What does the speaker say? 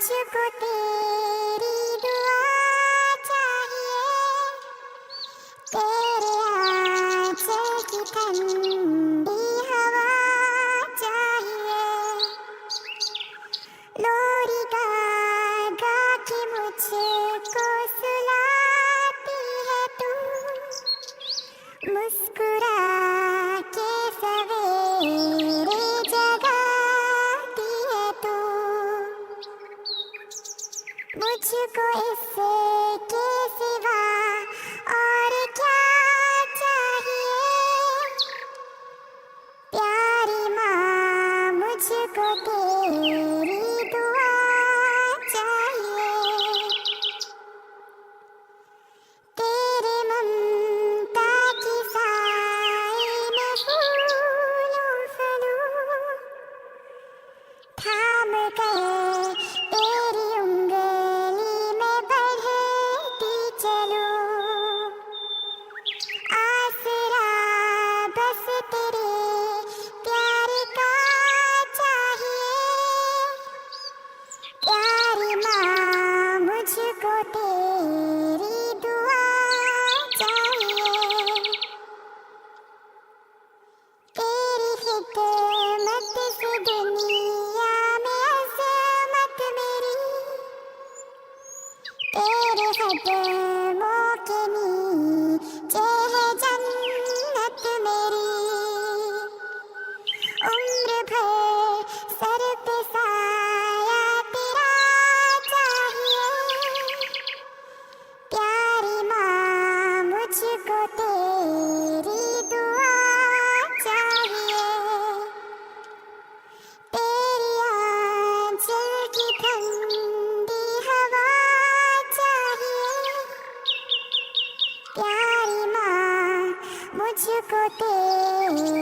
मुझको तेरी दुआ चाहिए, तेरे आंचल की ठंडी हवा चाहिए। लोरी गा गा के मुझको सुलाती है तू, मुस्कुरा के सवेरे जगाती है तू। मुझको इसके सिवा और क्या चाहिए, प्यारी माँ मुझको तेरी दुआ चाहिए। तेरे ममता की साए में फूलों फलूं, थाम कर तेरी उंगली में बढ़ती चलूं। आसरा बस तेरे प्यार का चाहिए, प्यारी माँ मुझको तेरी दुआ चाहिए। तेरी खिदमत से दुनिया में अज़मत मेरी, तेरे कदमों के नीचे है जन्नत मेरी। उम्र भर सर पे साया तेरा चाहिए, प्यारी माँ मुझको तेरी दुआ चाहिए। तेरी आंचल की ठंडी हवा चाहिए, प्यारी माँ मुझको तेरी